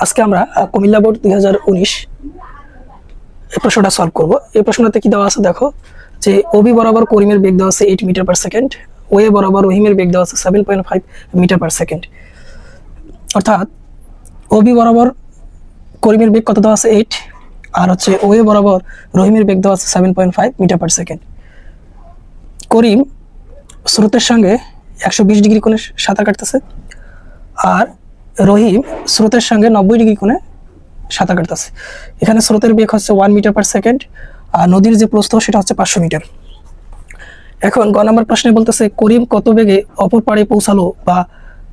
আজকে আমরা কুমিল্লা বোর্ড 2019 এই প্রশ্নটা সলভ করব। এই প্রশ্নটাতে কি দেওয়া আছে দেখো, যে ওবি বরাবর করিমের বেগ দেওয়া আছে 8 মিটার পার সেকেন্ড, ওএ বরাবর রহিমের বেগ দেওয়া আছে 7.5 মিটার পার সেকেন্ড। অর্থাৎ ওবি বরাবর করিমের বেগ কত দেওয়া আছে 8, আর হচ্ছে ওএ বরাবর রহিমের বেগ দেওয়া আছে 7.5 মিটার পার সেকেন্ড। করিম স্রোতের সঙ্গে 120 ডিগ্রি কোণে সাঁতার কাটতেছে, আর রহিম স্রোতের সঙ্গে 90 ডিগ্রি কোণে সাঁতার কাটতেছে। এখানে স্রোতের বেগ হচ্ছে 1 মিটার পার সেকেন্ড, আর নদীর যে প্রস্থ সেটা হচ্ছে 500 মিটার। এখন গ নম্বর প্রশ্নে বলতেছে করিম কত বেগে অপর পাড়ে পৌঁছালো, বা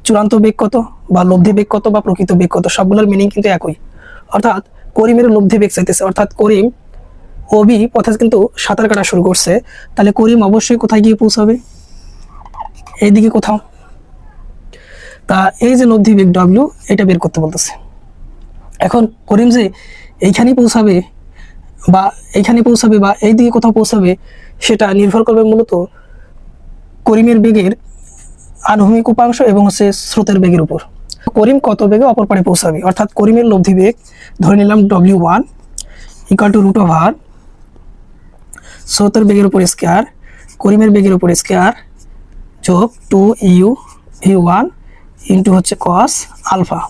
চূড়ান্ত বেগ কত, বা লব্ধি বেগ কত, বা প্রকৃত বেগ কত। সবগুলোর মিনিং কিন্তু একই, অর্থাৎ করিমের লব্ধি বেগ চাইতেছে। অর্থাৎ করিম ওবি পথে কিন্তু সাঁতার কাটা শুরু করছে, তাহলে করিম অবশ্যই কোথায় গিয়ে পৌঁছাবে? এইদিকে কোথাও। তা এই যে লব্ধি বেগ ডব্লিউ, এটা বের করতে বলতেছে। এখন করিম যে এইখানেই পৌঁছাবে বা এইখানে পৌঁছাবে বা এই দিকে কোথাও পৌঁছাবে, সেটা নির্ভর করবে মূলত করিমের বেগের আনুভূমিক উপাংশ এবং হচ্ছে স্রোতের বেগের উপর। করিম কত বেগে অপর পাড়ে পৌঁছাবে, অর্থাৎ করিমের লব্ধি বেগ ধরে নিলাম W1 = √/, স্রোতের বেগের উপর স্কয়ার, করিমের বেগের উপর স্কয়ার, যোগ 2u1 ইন্টু হচ্ছে cos আলফা।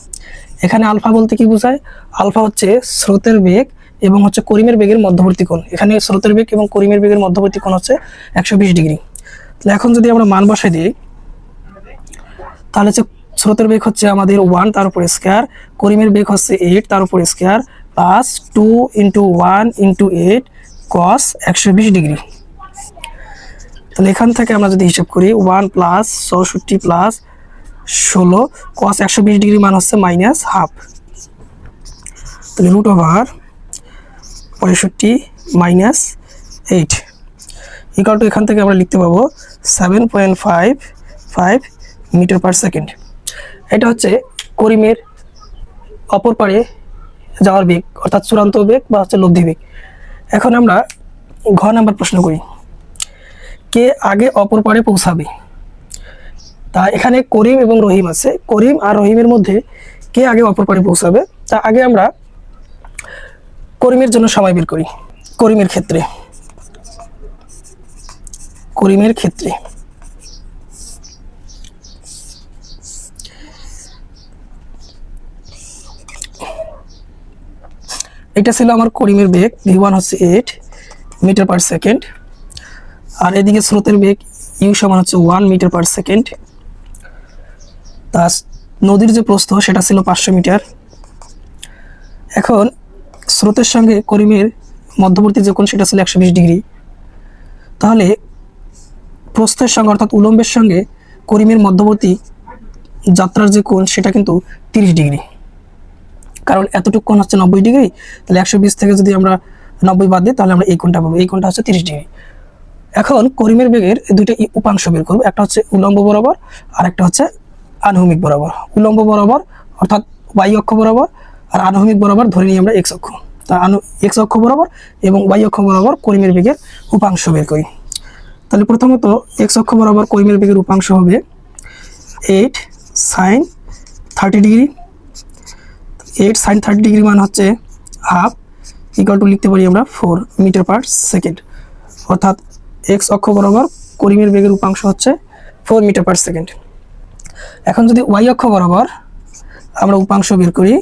এখানে আলফা বলতে কি বোঝায়? আলফা হচ্ছে স্রোতের বেগ এবং হচ্ছে করিমের বেগের মধ্যবর্তী কোণ। এখানে স্রোতের বেগ এবং করিমের বেগের মধ্যবর্তী কোণ হচ্ছে 120 ডিগ্রি। তাহলে এখন যদি আমরা মান বসাই দিই, তাহলে হচ্ছে স্রোতের বেগ হচ্ছে আমাদের 1 তার উপর স্কয়ার, করিমের বেগ হচ্ছে 8 তার উপর স্কয়ার, প্লাস 2 × 1 × 8 cos 120 ডিগ্রি। তাহলে এখান থেকে আমরা যদি হিসাব করি 1 + 64 + 16 cos 120 ডিগ্রি মান হচ্ছে -1/2। তাহলে √/65 - 8 = এখান থেকে আমরা লিখতে পাবো 7.55 মিটার পার সেকেন্ড। এটা হচ্ছে করিমের অপর পাড়ে যাওয়ার বেগ, অর্থাৎ চূড়ান্ত বেগ বা হচ্ছে লব্ধি বেগ। এখন আমরা ঘ নাম্বার প্রশ্ন করি, কে আগে অপর পাড়ে পৌঁছাবে? তা এখানে করিম এবং রহিম আছে, করিম আর রহিমের মধ্যে কে আগে অপর পাড়ে পৌঁছাবে? তা আগে আমরা করিমের জন্য সময় বের করি। করিমের ক্ষেত্রে এটা ছিল আমার করিমের বেগ, v1 হচ্ছে 8 মিটার পার সেকেন্ড, আর এদিকে স্রোতের বেগ u সমান হচ্ছে 1 মিটার পার সেকেন্ড। তা নদীর যে প্রস্থ সেটা ছিল 500 মিটার। এখন স্রোতের সঙ্গে করিমের মধ্যবর্তী যে কোণ সেটা ছিল 120 ডিগ্রি। তাহলে প্রস্থের সঙ্গে অর্থাৎ উলম্বের সঙ্গে করিমের মধ্যবর্তী যাত্রার যে কোণ সেটা কিন্তু 30 ডিগ্রি, কারণ এতটুকু কোণ হচ্ছে 90 ডিগ্রি। তাহলে 120 থেকে যদি আমরা 90 বাদ দিই, তাহলে আমরা এই কোণটা পাবো, এই কোণটা হচ্ছে 30 ডিগ্রি। এখন করিমের বেগের দুইটা উপাংশ বের করব, একটা হচ্ছে উলম্ব বরাবর আর একটা হচ্ছে আনুভূমিক বরাবর। উলম্ব বরাবর অর্থাৎ y অক্ষ বরাবর, আর আনুভূমিক বরাবর ধরে নিই আমরা x অক্ষ। তা x অক্ষ বরাবর এবং y অক্ষ বরাবর করিমের বেগের উপাংশ বের করি। তাহলে প্রথমত x অক্ষ বরাবর করিমের বেগের উপাংশ হবে 8 sin 30 ডিগ্রি। 8 sin 30 ডিগ্রি মান হচ্ছে হাফ, = লিখতে পারি আমরা 4 মিটার পার সেকেন্ড। অর্থাৎ x অক্ষ বরাবর করিমের বেগের উপাংশ হচ্ছে 4 মিটার পার সেকেন্ড। এখন যদি y অক্ষ বরাবর আমরা উপাংশ বের করি,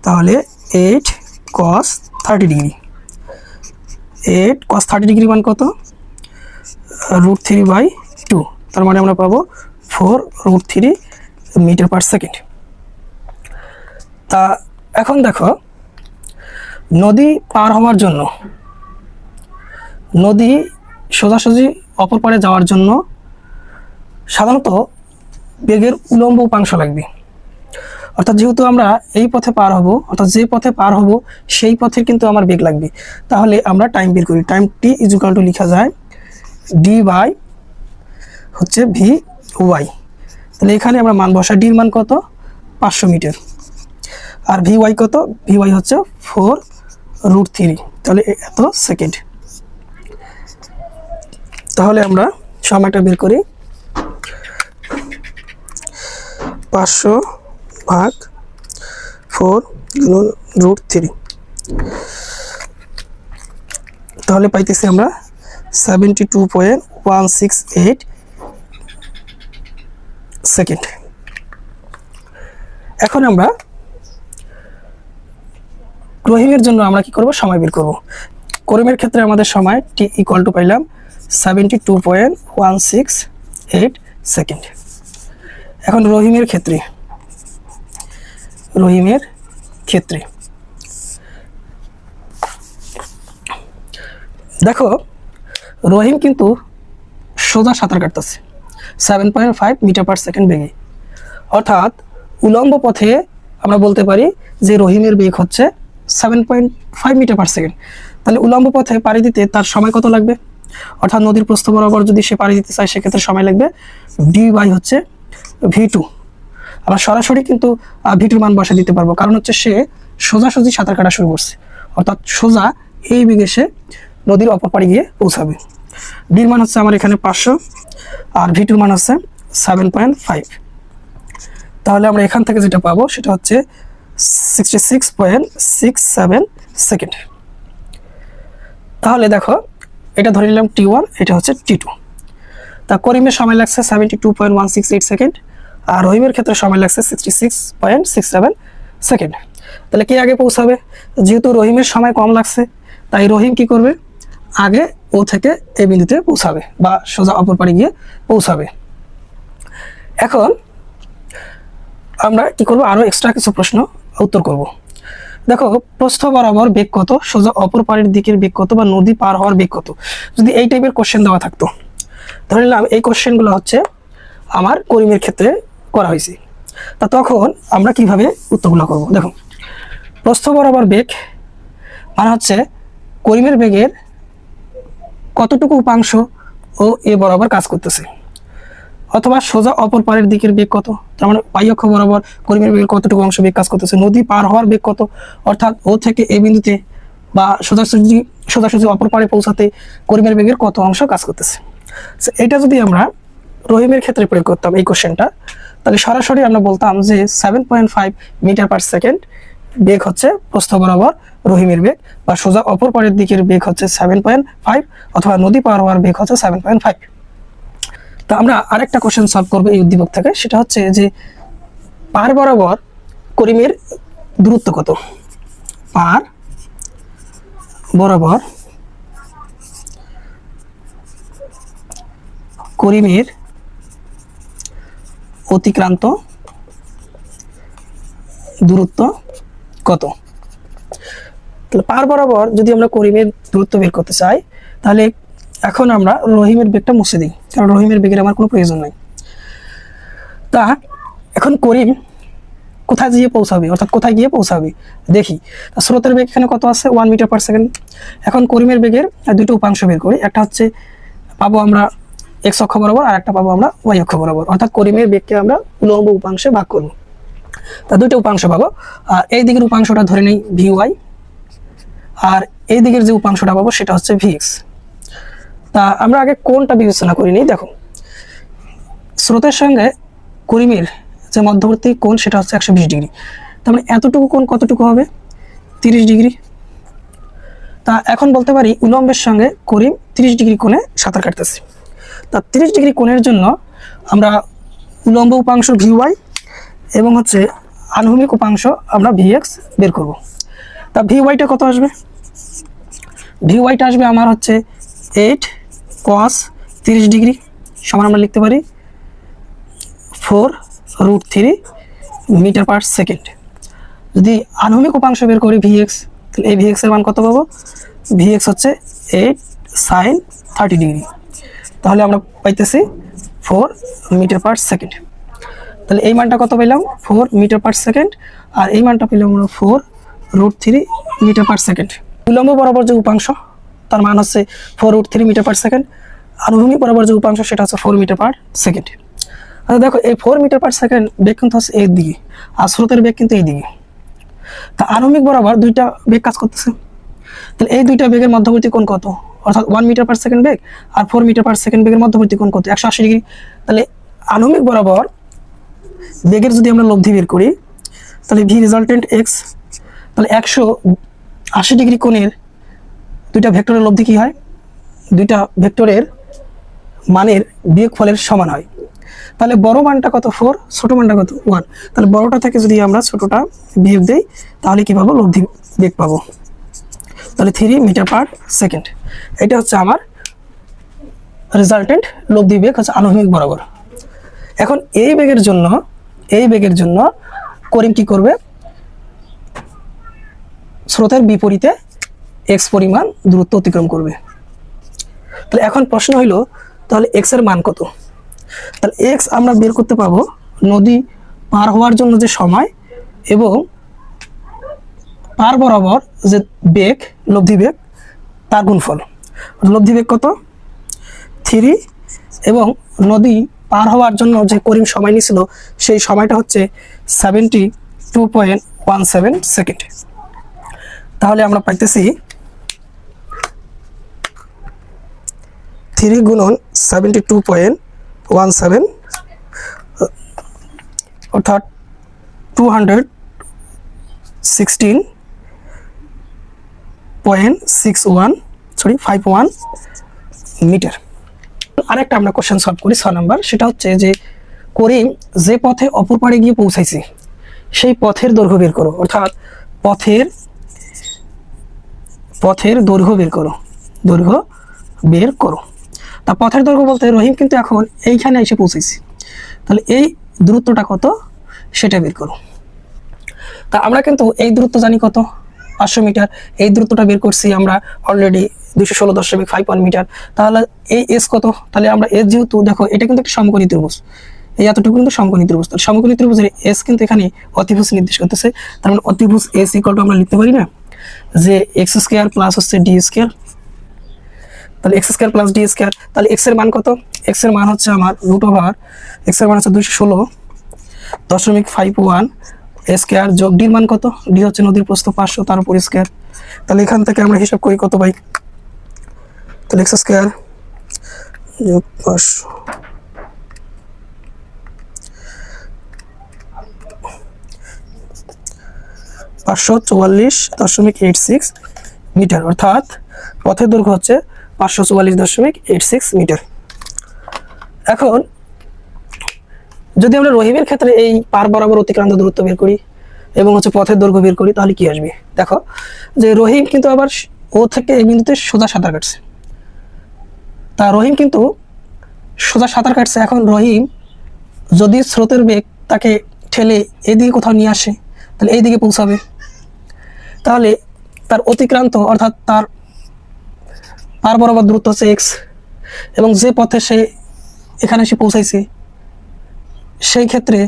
তাহলে 8 cos 30 ডিগ্রি। 8 cos 30 ডিগ্রি মান কত? √3/2। তার মানে আমরা পাবো 4√3 মিটার পার সেকেন্ড। তা এখন দেখো, নদী পার হওয়ার জন্য, নদী সোজাসুজি অপর পাড়ে যাওয়ার জন্য সাধারণত বেগের উলম্ব উপাংশ লাগবে। অর্থাৎ যেহেতু আমরা এই পথে পার হব, অর্থাৎ যে পথে পার হব সেই পথে কিন্তু আমার বেগ লাগবে। তাহলে আমরা টাইম বের করি। টাইম t = লেখা যায় d/v y। তাহলে এখানে আমরা মান বসাই, ডির মান কত? 500 মিটার, আর vy কত? vy হচ্ছে 4√3, তাহলে এত সেকেন্ড। তাহলে আমরা সময়টা বের করি। 500/4 তাহলে পাইতেছি আমরা 72.168 সেকেন্ড। এখন আমরা রহিমের জন্য আমরা কি করব, সময় বের করব। করিমের ক্ষেত্রে আমাদের সময় t ইকুয়াল টু পাইলাম 72.168 সেকেন্ড। এখন রহিমের ক্ষেত্রে দেখো রহিম কিন্তু সোজা সাঁতার কাটতেছে 7.5 মিটার পার সেকেন্ড বেগে, অর্থাৎ উলম্ব পথে আমরা বলতে পারি যে রহিমের বেগ হচ্ছে 7.5 মিটার পার সেকেন্ড। তাহলে উলম্ব পথে পাড়ি দিতে তার সময় কত লাগবে, অর্থাৎ নদীর প্রস্থ বরাবর যদি সে পাড়ি দিতে চায় সেক্ষেত্রে সময় লাগবে d/v হচ্ছে v2। আমরা সরাসরি কিন্তু v2 মান বসে দিতে পারবো, কারণ হচ্ছে সে সোজাসুজি সাঁতার কাটা শুরু করছে, অর্থাৎ সোজা এই বেগে সে নদীর অপর পাড়ে গিয়ে পৌঁছাবে। ডির মান হচ্ছে আমার এখানে 500 আর v2 মান হচ্ছে 7.5। তাহলে আমরা এখান থেকে যেটা পাবো সেটা হচ্ছে 66.67 সেকেন্ড। তাহলে দেখো এটা ধরে নিলাম t1, এটা হচ্ছে t2। তা করিমের সময় লাগছে 72.168 সেকেন্ড আর রহিমের ক্ষেত্রে সময় লাগছে 66.67 সেকেন্ড। তাহলে কে আগে পৌঁছাবে, যেহেতু রহিমের সময় কম লাগছে তাই রহিম কি করবে, আগে ও থেকে এই বিন্দুতে পৌঁছাবে বা সোজা অপর পাড়ে গিয়ে পৌঁছাবে। এখন আমরা কি করব, আরো এক্সট্রা কিছু প্রশ্ন উত্তর করব। দেখো প্রস্থ বরাবর বেগ কত, সোজা অপর পাড়ের দিকের বেগ কত, বা নদী পার হওয়ার বেগ কত, যদি এই টাইপের কোশ্চেন দেওয়া থাকতো, ধরে নিলাম এই কোশ্চেনগুলো হচ্ছে আমার করিমের ক্ষেত্রে করা হয়েছে, তা তখন আমরা কিভাবে উত্তরগুলো করব। দেখো প্রস্থ বরাবর বেগ মানে হচ্ছে করিমের বেগের কতটুকু উপাংশ ও এ বরাবর কাজ করতেছে, অথবা সোজা অপর পাড়ের দিকের বেগ কত, তার মানে y অক্ষ বরাবর করিমের বেগের কতটুকু অংশ বেগ কাজ করতেছে, নদী পার হওয়ার বেগ কত, অর্থাৎ ও থেকে এই বিন্দুতে বা সোজাসুজি অপর পাড়ে পৌঁছাতে করিমের বেগের কত অংশ কাজ করতেছে। এটা যদি আমরা রহিমের ক্ষেত্রে প্রয়োগ করতাম এই কোশ্চেনটা, তাহলে সরাসরি আমরা বলতাম যে 7.5 মিটার পার সেকেন্ড বেগ হচ্ছে প্রস্থ বরাবর রহিমের বেগ, বা সোজা অপর পাড়ের দিকের বেগ হচ্ছে 7.5, অথবা নদী পার হওয়ার বেগ হচ্ছে 7.5। তো আমরা আরেকটা কোশ্চেন সলভ করবো এই উদ্দীপক থেকে, সেটা হচ্ছে যে পার বরাবর করিমের দূরত্ব কত, পার বরাবর করিমের অতিক্রান্ত দূরত্ব কত। তাহলে পার বরাবর যদি আমরা করিমের দূরত্ব বের করতে চাই, তাহলে এখন আমরা রহিমের বেগটা মুছে দিই, কারণ রহিমের বেগের আমার কোনো প্রয়োজন নাই। তা এখন করিম কোথায় গিয়ে পৌঁছাবে, অর্থাৎ কোথায় গিয়ে পৌঁছাবে দেখি। স্রোতের বেগ এখানে কত আছে, 1 মিটার পার সেকেন্ড। এখন করিমের বেগের দুটো উপাংশ বের করি, একটা হচ্ছে পাবো আমরা x অক্ষ বরাবর, আর একটা পাবো আমরা y অক্ষ বরাবর, অর্থাৎ করিমের বেগকে আমরা উলম্ব উপাংশে ভাগ করব। তা দুটো উপাংশ পাবো, আর এই দিকের উপাংশটা ধরে নেই vy, আর এই দিকের যে উপাংশটা পাবো সেটা হচ্ছে vx। তা আমরা আগে কোণটা বিবেচনা করি নিই। দেখো স্রোতের সঙ্গে করিমের যে মধ্যবর্তী কোণ সেটা হচ্ছে 120 ডিগ্রি, তার মানে এতটুকু কোণ কতটুকু হবে, 30 ডিগ্রি। তা এখন বলতে পারি উলম্বের সঙ্গে করিম 30 ডিগ্রি কোণে সাঁতার কাটতেছে। তা 30 ডিগ্রি কোণের জন্য আমরা উলম্ব উপাংশ vy এবং হচ্ছে আনুভূমিক উপাংশ আমরা vx বের করব। তা vyটা কত আসবে, vyটা আসবে আমার হচ্ছে 8 cos 30 ডিগ্রি সমান আমরা লিখতে পারি 4√3 মিটার পার সেকেন্ড। যদি আনুভূমিক উপাংশ বের করি vx, তাহলে এই vx এর মান কত পাবো, vx হচ্ছে 8 sin 30 ডিগ্রি, তাহলে আমরা পাইতেছি 4 মিটার পার সেকেন্ড। তাহলে এই মানটা কত পেলাম, 4 মিটার পার সেকেন্ড, আর এই মানটা পেলাম আমরা 4√3 মিটার পার সেকেন্ড। উলম্ব বরাবর যে উপাংশ তার মান হচ্ছে 4√3 মিটার পার সেকেন্ড, আনুভূমিক বরাবর যে উপাংশ সেটা হচ্ছে 4 মিটার পার সেকেন্ড। আচ্ছা দেখো এই 4 মিটার পার সেকেন্ড বেগ কিন্তু হচ্ছে এই দিকে, আর স্রোতের বেগ কিন্তু এই দিকে। তা আনুভূমিক বরাবর দুইটা বেগ কাজ করতেছে, তাহলে এই দুইটা বেগের মধ্যবর্তী কোণ কত, অর্থাৎ 1 মিটার পার সেকেন্ড বেগ আর 4 মিটার পার সেকেন্ড বেগের মধ্যবর্তী কোণ কত, 180 ডিগ্রি। তাহলে আনুভূমিক বরাবর বেগের যদি আমরা লব্ধি বের করি তাহলে ভি রেজাল্টেন্ট এক্স, তাহলে 180 ডিগ্রি কোণের দুইটা ভেক্টরের লব্ধি কী হয়, দুইটা ভেক্টরের মানের বিয়োগফলের সমান হয়। তাহলে বড় মানটা কত 4, ছোট মানটা কত 1, তাহলে বড়টা থেকে যদি আমরা ছোটটা বিয়োগ দেই তাহলে কী পাবো, লব্ধি বেগ পাবো। তাহলে 3 মিটার পার সেকেন্ড, এটা হচ্ছে আমার রেজাল্টেন্ট লব্ধি বেগ হচ্ছে আনুভূমিক বরাবর। এখন এই বেগের জন্য করিম কি করবে, স্রোতের বিপরীতে এক্স পরিমাণ দূরত্ব অতিক্রম করবে। তাহলে এখন প্রশ্ন হইল তাহলে এক্স এর মান কত। তাহলে এক্স আমরা বের করতে পাবো নদী পার হওয়ার জন্য যে সময় এবং পার বরাবর যে বেগ লব্ধি বেগ তার গুণফল। লব্ধি বেগ কত 3 এবং নদী পার হওয়ার জন্য যে করিম সময় নিয়েছিল সেই সময়টা হচ্ছে 72.17 সেকেন্ড। তাহলে আমরা পাইতেছি 3 গুণন 72.17 অর্থাৎ 216.51 মিটার। আরেকটা আমরা কোশ্চেন সলভ করি 6 নাম্বার, সেটা হচ্ছে যে করিম যে পথে অপর পাড়ে গিয়ে পৌঁছাইছে সেই পথের দৈর্ঘ্য বের করো, অর্থাৎ পথের দৈর্ঘ্য বের করো। তা পথের দৈর্ঘ্য বলতে রহিম কিন্তু এখন এইখানে এসে পৌঁছেছি, তাহলে এই দূরত্বটা কত সেটা বের করো। তা আমরা কিন্তু এই দূরত্ব জানি কত 500 মিটার, এই দূরত্বটা বের করছি আমরা অলরেডি 216.51 মিটার। তাহলে এই এস কত, তাহলে আমরা এস যেহেতু দেখো এটা কিন্তু একটা সমকোণী ত্রিভুজ, এই এতটুকু কিন্তু সমকোণী ত্রিভুজ, তাহলে সমকোণী ত্রিভুজের এস কিন্তু এখানে অতিভুজ নির্দেশ করতেছে। তার মানে অতিভুজ এস ইকুয়াল টু আমরা লিখতে পারি না যে এক্স স্কোয়ার প্লাস হচ্ছে ডি স্কোয়ার, তাহলে x square plus D square. তাহলে এক্স এর মান কত, এক্স এর মান হচ্ছে আমার √, এক্স এর মান হচ্ছে 216.51 স্কোয়ার যোগ ডির মান কত, ডি হচ্ছে নদীর প্রস্থ 500 তার উপর স্কোয়ার। তাহলে এখান থেকে আমরা হিসাব করি কত পাই, তাহলে এক্স স্কোয়ার যোগ 544.86 মিটার, অর্থাৎ পথের দৈর্ঘ্য হচ্ছে 544.86 মিটার। এখন যদি আমরা রহিমের ক্ষেত্রে এই পার বরাবর অতিক্রান্ত দূরত্ব বের করি এবং হচ্ছে পথের দৈর্ঘ্য বের করি তাহলে কি আসবে, দেখো যে রহিম কিন্তু আবার ও থেকে এই বিন্দুতে সোজা সাঁতার কাটছে, তা রহিম কিন্তু সোজা সাঁতার কাটছে। এখন রহিম যদি স্রোতের বেগ তাকে ঠেলে এদিকে কোথাও নিয়ে আসে তাহলে এই দিকে পৌঁছাবে, তাহলে তার অতিক্রান্ত অর্থাৎ তার পার বরাবর দূরত্ব হচ্ছে এক্স এবং যে পথে সে এখানে এসে পৌঁছাইছে সেই ক্ষেত্রে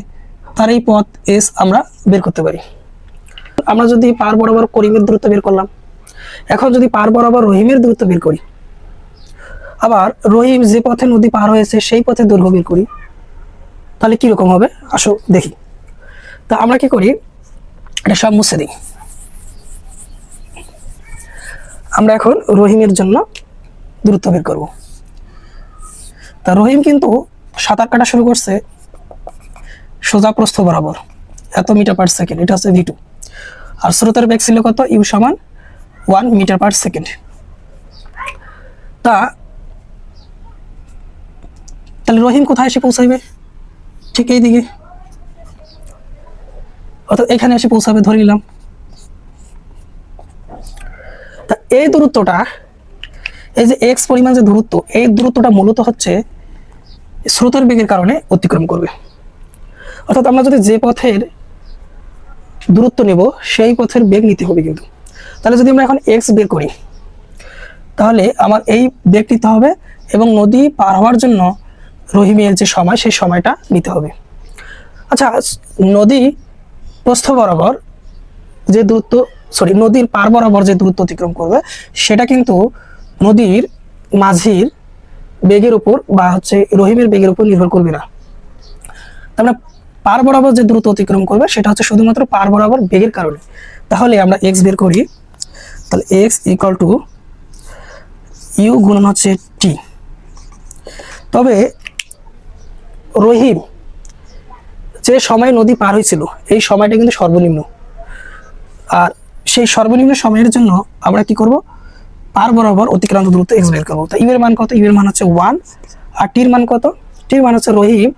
তার এই পথ এস আমরা বের করতে পারি। আমরা যদি পার বরাবর করিমের দূরত্ব বের করলাম, এখন যদি পার বরাবর রহিমের দূরত্ব বের করি, আবার রহিম যে পথে নদী পার হয়েছে সেই পথে দৈর্ঘ্য বের করি, তাহলে কীরকম হবে আসো দেখি। তা আমরা কি করি, এটা সব মুছে দিই। আমরা এখন রহিমের জন্য দূরত্ব বের করব। তা রহিম কিন্তু সাঁতার কাটা শুরু করছে সোজা প্রস্থ বরাবর এত মিটার পার সেকেন্ড, এটা হচ্ছে v2, আর স্রোতের বেগ ছিল কত u সমান 1 মিটার পার সেকেন্ড। তাহলে রহিম কোথায় এসে পৌঁছাবে, ঠিক এই দিকে, অর্থাৎ এখানে এসে পৌঁছাবে ধরে নিলাম। তা এই দূরত্বটা, এই যে এক্স পরিমাণ যে দূরত্ব, এই দূরত্বটা মূলত হচ্ছে স্রোতের বেগের কারণে অতিক্রম করবে। অর্থাৎ আমরা যদি যে পথের দূরত্ব নেব সেই পথের বেগ নিতে হবে কিন্তু। তাহলে যদি আমরা এখন এক্স বের করি তাহলে আমার এই বেগ নিতে হবে এবং নদী পার হওয়ার জন্য রহিমের যে সময় সেই সময়টা নিতে হবে। আচ্ছা, নদী প্রস্থ বরাবর যে দূরত্ব, নদীর পার বরাবর যে দূরত্ব অতিক্রম করবে সেটা কিন্তু নদীর মাঝির বেগের উপর বা হচ্ছে রহিমের বেগের উপর নির্ভর করবে না। আমরা পার বরাবর যে দূরত্ব অতিক্রম করবে সেটা হচ্ছে শুধুমাত্র পার বরাবর বেগের কারণে। তাহলে আমরা এক্স বের করি, তাহলে এক্স ইকুয়াল টু ইউ গুণন হচ্ছে টি। তবে রহিম যে সময় নদী পার হয়েছিল এই সময়টা কিন্তু সর্বনিম্ন। আর সেই সর্বনিম্ন সময়ের জন্য আমরা কি করব, পার বরাবর অতিক্রান্ত দূরত্ব এক্স বের করবো। তো ইউ এর মান কত? ইউ এর মান হচ্ছে 1। আর টির মান কত? টির মান হচ্ছে রহিম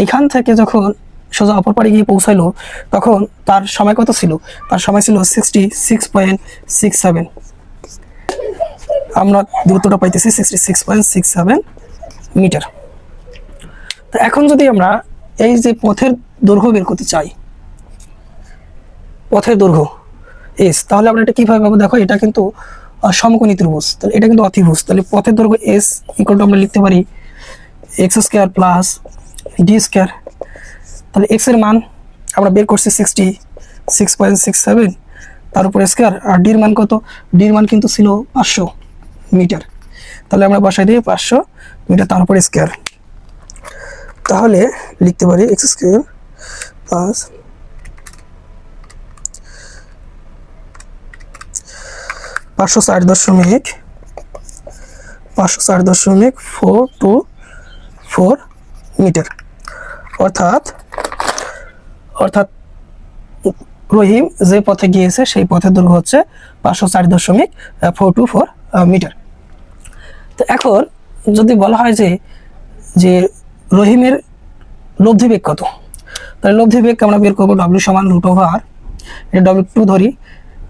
এইখান থেকে যখন সোজা অপর পাড়ে গিয়ে পৌঁছাইলো তখন তার সময় কত ছিল? তার সময় ছিল 66.67। আমরা দূরত্বটা পাইতেছি 66.67 মিটার। তো এখন যদি আমরা এই যে পথের দৈর্ঘ্য বের করতে চাই, পথের দৈর্ঘ্য এস, তাহলে আমরা এটা কিভাবে পাবো? দেখো এটা কিন্তু সমকোণী ত্রিভুজ, তাহলে এটা কিন্তু অতিভুজ। তাহলে পথের দৈর্ঘ্য এস ইকুয়াল টু আমরা লিখতে পারি x square plus D square. তাহলে এক্স এর মান আমরা বের করছি 66.67 তার উপর স্কোয়ার। আর ডির মান কত? ডির মান কিন্তু ছিল 500 মিটার। তাহলে আমরা বসাই দিই 500 মিটার তার উপর স্কোয়ার। তাহলে লিখতে পারি এক্স স্কোয়ার প্লাস 560.424 মিটার। অর্থাৎ রহিম যে পথে গিয়েছে সেই পথের দৈর্ঘ্য হচ্ছে 504.424 মিটার। তো এখন যদি বলা হয় যে রহিমের লব্ধি বেগ কত, তাহলে লব্ধি বেগ আমরা বের করবো W সমান √, এটা W2 ধরি।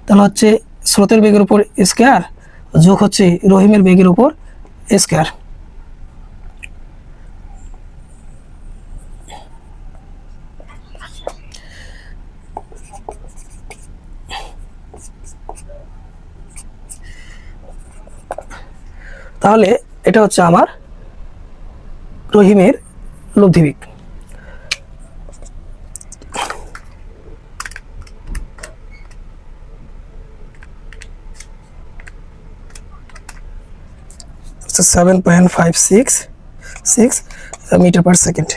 তাহলে হচ্ছে স্রোতের বেগের উপর স্কোয়ার যোগ হচ্ছে রহিমের বেগের উপর স্কোয়ার। তাহলে এটা হচ্ছে আমার রহিমের লব্ধি বেগ। So 7.566 metre per second.